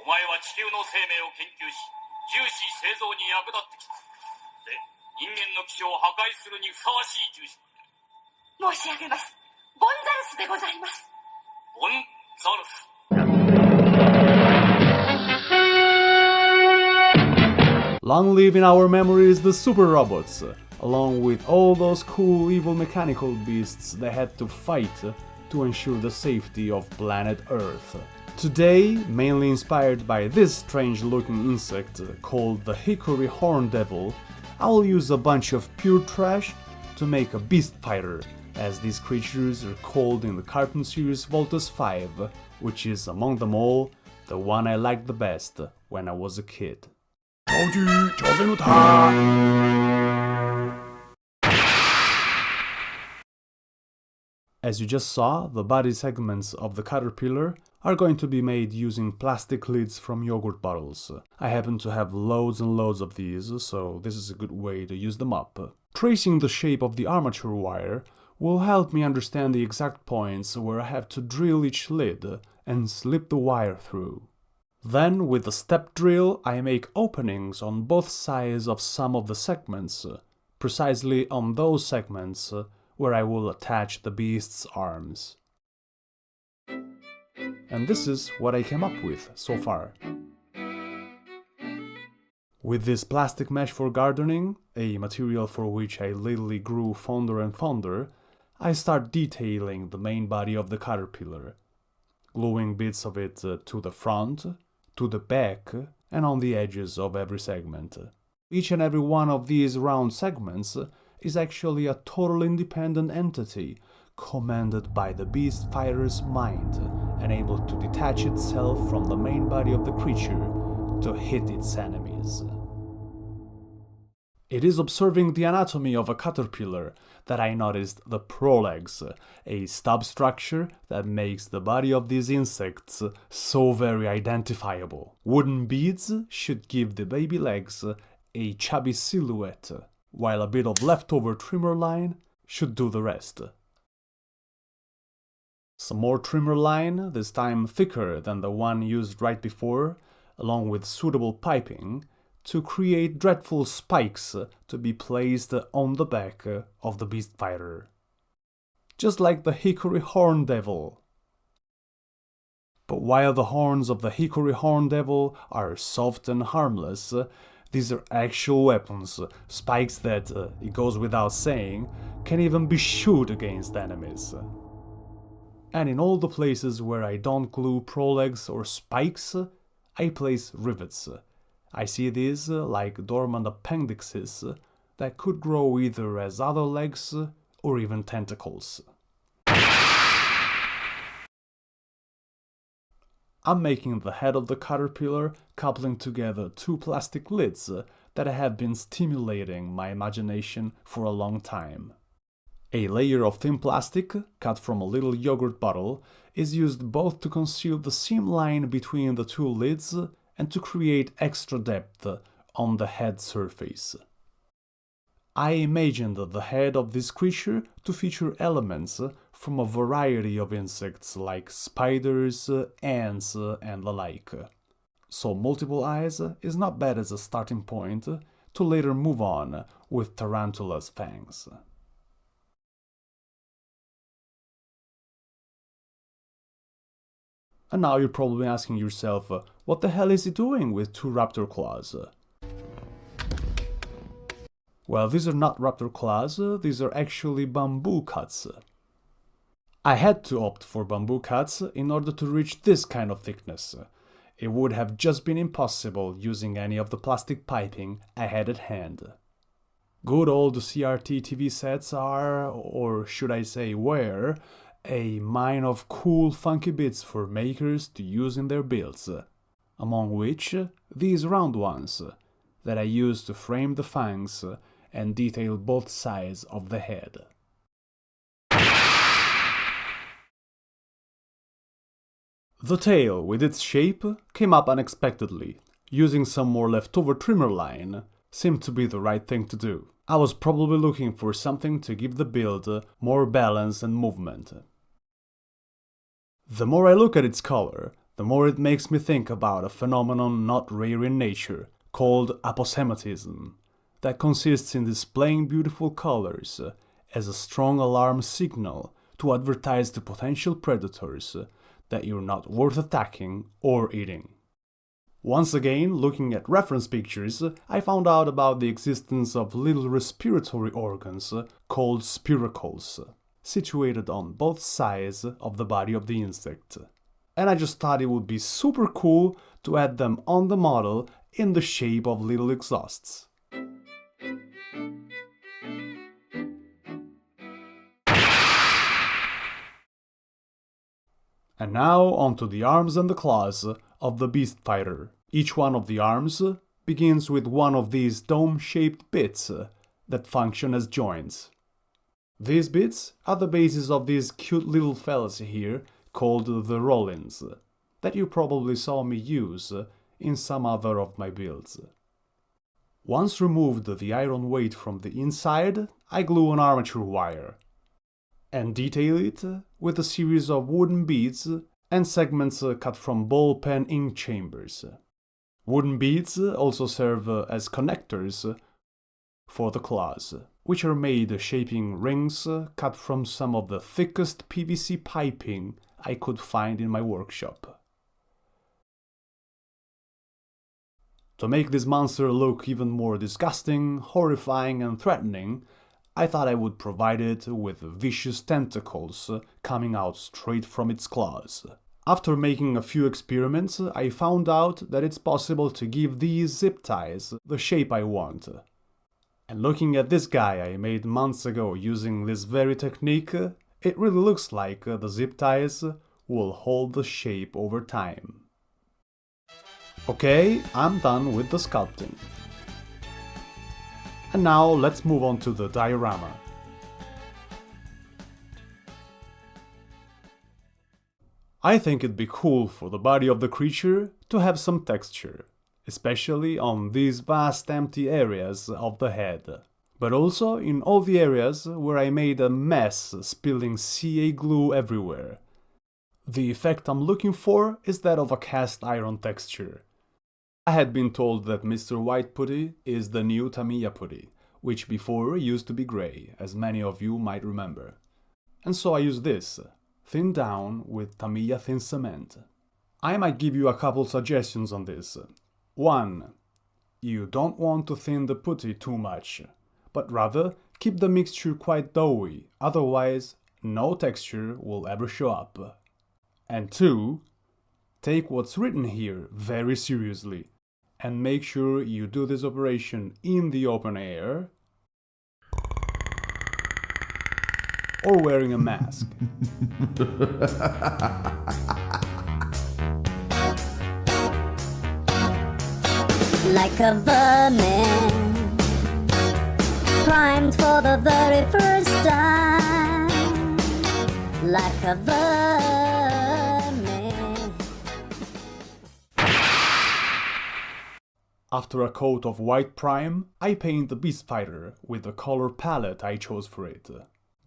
お前は地球の生命を研究し、重視製造に役立ってきた。で、人間の基地を破壊するにふさわしい住所。申し上げます。ボンザルスでございます。ボンザルス。Long live in our memories the super robots, along with all those cool evil mechanical beasts they had to fight to ensure the safety of planet Earth. Today, mainly inspired by this strange-looking insect called the hickory horn devil, I will use a bunch of pure trash to make a beast fighter, as these creatures are called in the cartoon series Voltus 5, which is, among them all, the one I liked the best when I was a kid. As you just saw, the body segments of the caterpillar are going to be made using plastic lids from yogurt bottles. I happen to have loads and loads of these, so this is a good way to use them up. Tracing the shape of the armature wire will help me understand the exact points where I have to drill each lid and slip the wire through. Then, with the step drill, I make openings on both sides of some of the segments, precisely on those segments where I will attach the beast's arms. And this is what I came up with so far. With this plastic mesh for gardening, a material for which I lately grew fonder and fonder, I start detailing the main body of the caterpillar, gluing bits of it to the front, to the back, and on the edges of every segment. Each and every one of these round segments is actually a totally independent entity, commanded by the beast fighter's mind, and able to detach itself from the main body of the creature to hit its enemies. It is observing the anatomy of a caterpillar that I noticed the prolegs, a stub structure that makes the body of these insects so very identifiable. Wooden beads should give the baby legs a chubby silhouette, while a bit of leftover trimmer line should do the rest. Some more trimmer line, this time thicker than the one used right before, along with suitable piping, to create dreadful spikes to be placed on the back of the beast fighter. Just like the hickory horn devil. But while the horns of the hickory horn devil are soft and harmless, these are actual weapons, spikes that, it goes without saying, can even be shot against enemies. And in all the places where I don't glue prolegs or spikes, I place rivets. I see these like dormant appendixes that could grow either as other legs or even tentacles. I'm making the head of the caterpillar coupling together two plastic lids that have been stimulating my imagination for a long time. A layer of thin plastic, cut from a little yogurt bottle, is used both to conceal the seam line between the two lids and to create extra depth on the head surface. I imagined the head of this creature to feature elements from a variety of insects like spiders, ants, and the like. So multiple eyes is not bad as a starting point to later move on with tarantula's fangs. And now you're probably asking yourself, what the hell is he doing with two raptor claws? Well, these are not raptor claws, these are actually bamboo cuts. I had to opt for bamboo cuts in order to reach this kind of thickness. It would have just been impossible using any of the plastic piping I had at hand. Good old CRT TV sets are, or should I say were, a mine of cool funky bits for makers to use in their builds, among which these round ones that I use to frame the fangs and detail both sides of the head. The tail, with its shape, came up unexpectedly. Using some more leftover trimmer line seemed to be the right thing to do. I was probably looking for something to give the build more balance and movement. The more I look at its color, the more it makes me think about a phenomenon not rare in nature, called aposematism, that consists in displaying beautiful colors as a strong alarm signal to advertise to potential predators that you're not worth attacking or eating. Once again, looking at reference pictures, I found out about the existence of little respiratory organs called spiracles, situated on both sides of the body of the insect. And I just thought it would be super cool to add them on the model in the shape of little exhausts. And now onto the arms and the claws of the beast fighter. Each one of the arms begins with one of these dome-shaped bits that function as joints. These bits are the basis of these cute little fellas here called the roll-ins, that you probably saw me use in some other of my builds. Once removed the iron weight from the inside, I glue an armature wire and detail it with a series of wooden beads and segments cut from ball pen ink chambers. Wooden beads also serve as connectors for the claws, which are made shaping rings cut from some of the thickest PVC piping I could find in my workshop. To make this monster look even more disgusting, horrifying and threatening, I thought I would provide it with vicious tentacles coming out straight from its claws. After making a few experiments, I found out that it's possible to give these zip ties the shape I want. And looking at this guy I made months ago using this very technique, it really looks like the zip ties will hold the shape over time. Okay, I'm done with the sculpting. And now let's move on to the diorama. I think it'd be cool for the body of the creature to have some texture, especially on these vast empty areas of the head, but also in all the areas where I made a mess spilling CA glue everywhere. The effect I'm looking for is that of a cast iron texture. I had been told that Mr. White putty is the new Tamiya putty, which before used to be grey, as many of you might remember. And so I used this, thinned down with Tamiya thin cement. I might give you a couple suggestions on this. 1. You don't want to thin the putty too much, but rather keep the mixture quite doughy, otherwise no texture will ever show up. And 2. Take what's written here very seriously, and make sure you do this operation in the open air or wearing a mask. Like a vermin, primed for the very first time. Like a vermin. After a coat of white prime, I paint the beast fighter with the color palette I chose for it.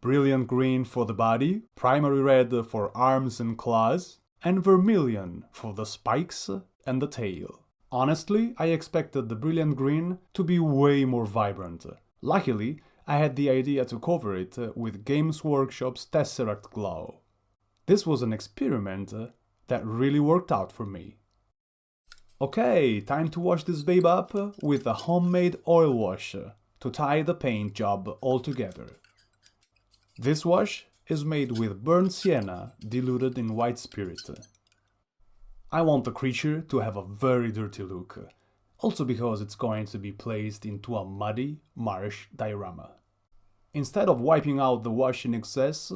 Brilliant green for the body, primary red for arms and claws, and vermilion for the spikes and the tail. Honestly, I expected the brilliant green to be way more vibrant. Luckily, I had the idea to cover it with Games Workshop's Tesseract Glow. This was an experiment that really worked out for me. Okay, time to wash this babe up with a homemade oil wash to tie the paint job all together. This wash is made with burnt sienna diluted in white spirit. I want the creature to have a very dirty look, also because it's going to be placed into a muddy marsh diorama. Instead of wiping out the wash in excess,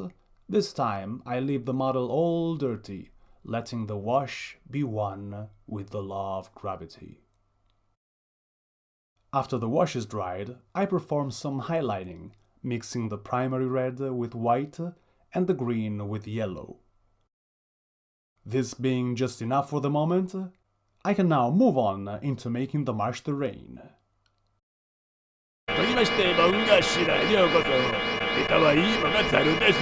this time I leave the model all dirty, letting the wash be one with the law of gravity. After the wash is dried, I perform some highlighting, mixing the primary red with white and the green with yellow. This being just enough for the moment, I can now move on into making the marsh terrain. ときましてモンガシラようこそ。ネタはいいものがざるです。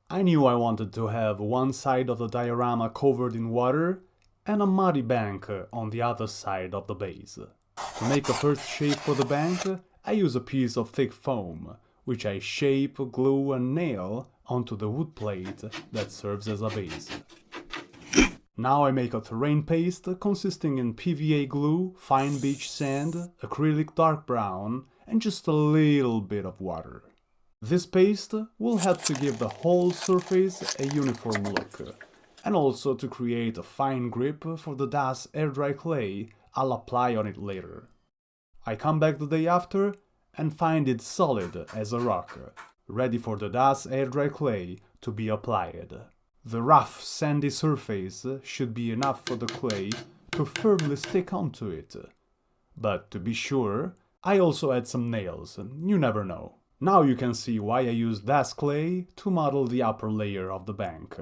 I knew I wanted to have one side of the diorama covered in water and a muddy bank on the other side of the base. To make a first shape for the bank, I use a piece of thick foam, which I shape, glue and nail onto the wood plate that serves as a base. Now I make a terrain paste consisting in PVA glue, fine beach sand, acrylic dark brown and just a little bit of water. This paste will help to give the whole surface a uniform look, and also to create a fine grip for the Das air dry clay I'll apply on it later. I come back the day after and find it solid as a rock, ready for the Das air dry clay to be applied. The rough, sandy surface should be enough for the clay to firmly stick onto it. But to be sure, I also add some nails, you never know. Now you can see why I used Das clay to model the upper layer of the bank.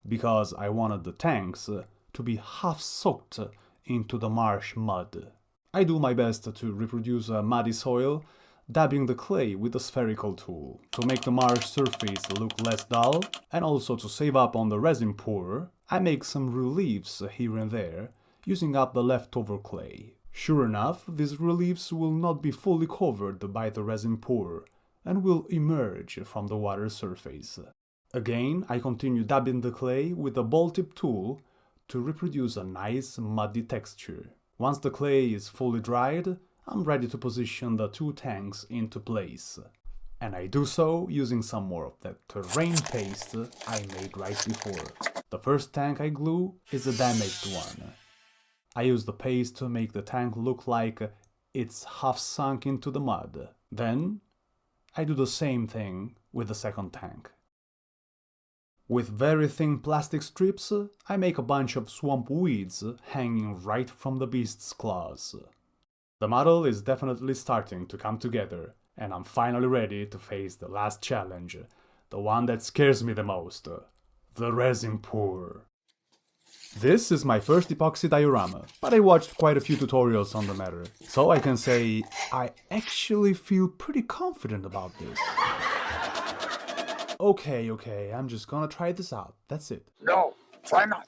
Because I wanted the tanks to be half soaked into the marsh mud. I do my best to reproduce a muddy soil, dabbing the clay with a spherical tool, to make the marsh surface look less dull, and also to save up on the resin pour, I make some reliefs here and there, using up the leftover clay. Sure enough, these reliefs will not be fully covered by the resin pour, and will emerge from the water surface. Again, I continue dabbing the clay with a ball-tip tool to reproduce a nice muddy texture. Once the clay is fully dried, I'm ready to position the two tanks into place. And I do so using some more of that terrain paste I made right before. The first tank I glue is the damaged one. I use the paste to make the tank look like it's half sunk into the mud. Then, I do the same thing with the second tank. With very thin plastic strips, I make a bunch of swamp weeds hanging right from the beast's claws. The model is definitely starting to come together, and I'm finally ready to face the last challenge, the one that scares me the most, the resin pour. This is my first epoxy diorama, but I watched quite a few tutorials on the matter, so I can say I actually feel pretty confident about this. Okay, I'm just gonna try this out, that's it. No, try not.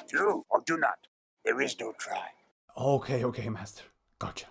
Do or do not. There is no try. Okay, master. Gotcha.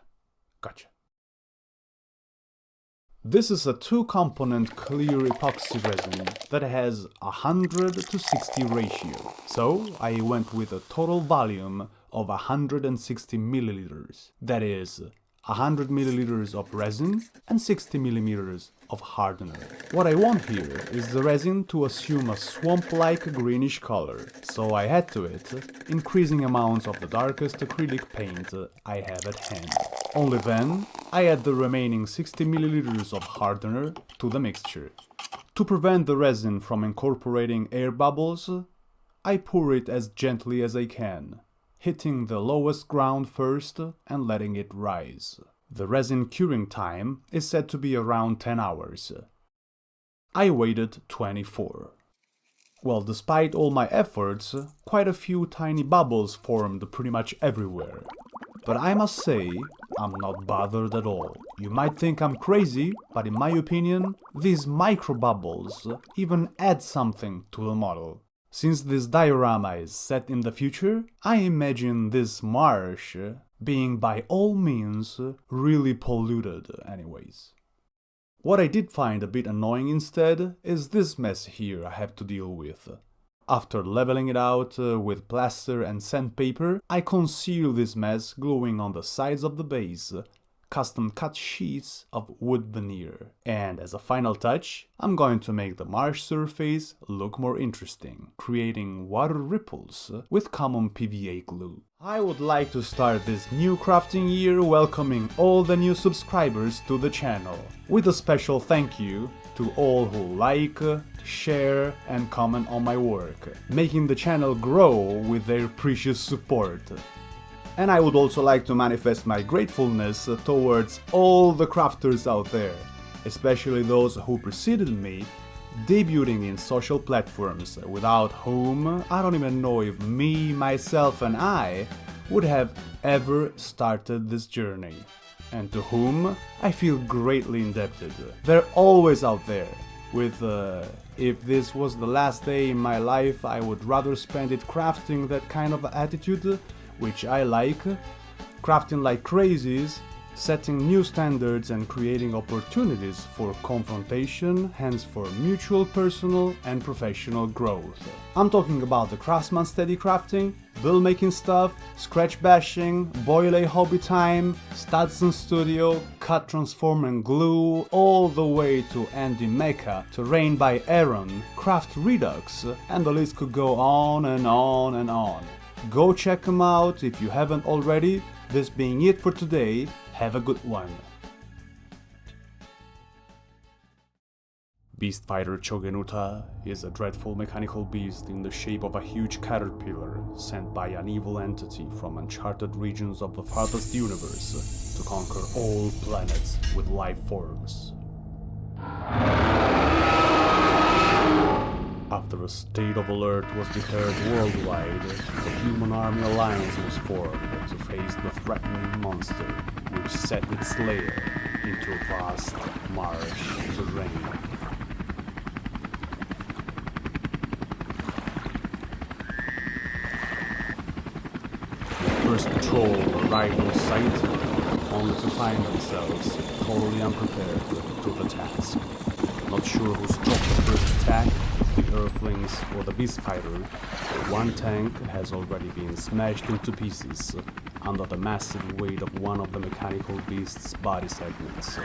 This is a 2-component clear epoxy resin that has 100:60 ratio, so I went with a total volume of 160 milliliters. That is 100 milliliters of resin and 60 millimeters of hardener. What I want here is the resin to assume a swamp-like greenish color, so I add to it increasing amounts of the darkest acrylic paint I have at hand. Only then, I add the remaining 60 milliliters of hardener to the mixture. To prevent the resin from incorporating air bubbles, I pour it as gently as I can, hitting the lowest ground first and letting it rise. The resin curing time is said to be around 10 hours. I waited 24. Well, despite all my efforts, quite a few tiny bubbles formed pretty much everywhere. But I must say, I'm not bothered at all. You might think I'm crazy, but in my opinion, these micro bubbles even add something to the model. Since this diorama is set in the future, I imagine this marsh being by all means really polluted anyways. What I did find a bit annoying instead is this mess here I have to deal with. After leveling it out with plaster and sandpaper, I conceal this mess gluing on the sides of the base custom cut sheets of wood veneer. And as a final touch, I'm going to make the marsh surface look more interesting, creating water ripples with common PVA glue. I would like to start this new crafting year welcoming all the new subscribers to the channel, with a special thank you to all who like, share and comment on my work, making the channel grow with their precious support. And I would also like to manifest my gratefulness towards all the crafters out there, especially those who preceded me, debuting in social platforms, without whom I don't even know if me, myself and I would have ever started this journey, and to whom I feel greatly indebted. They're always out there, with if this was the last day in my life, I would rather spend it crafting that kind of attitude, which I like, crafting like crazies, setting new standards and creating opportunities for confrontation, hence for mutual personal and professional growth. I'm talking about the craftsman steady crafting, bill making stuff, scratch bashing, boile hobby time, studs and studio, cut, transform and glue, all the way to Andy Mecha, Terrain by Aaron, Craft Redux, and the list could go on and on and on. Go check them out if you haven't already. This being it for today, have a good one. Beast Fighter Chogenuta is a dreadful mechanical beast in the shape of a huge caterpillar sent by an evil entity from uncharted regions of the farthest universe to conquer all planets with life forms. After a state of alert was declared worldwide, the Human Army Alliance was formed to face the threatening monster, which set its lair into a vast marsh terrain. The first patrol arrived on site, only to find themselves totally unprepared to the task. Not sure who stopped the first attack, the Earthlings or the Beast Fighter. One tank has already been smashed into pieces under the massive weight of one of the mechanical beast's body segments.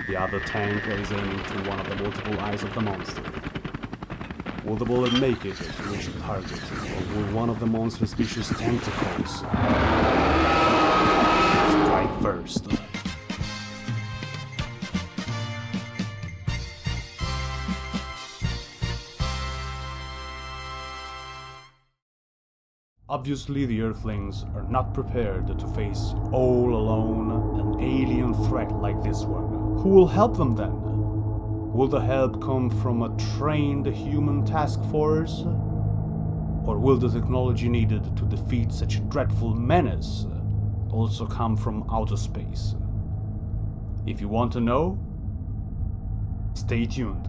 The other tank is aiming to one of the multiple eyes of the monster. Will the bullet make it to reach the target, or will one of the monster's vicious tentacles strike first? Obviously, the Earthlings are not prepared to face all alone an alien threat like this one. Who will help them then? Will the help come from a trained human task force? Or will the technology needed to defeat such a dreadful menace also come from outer space? If you want to know, stay tuned.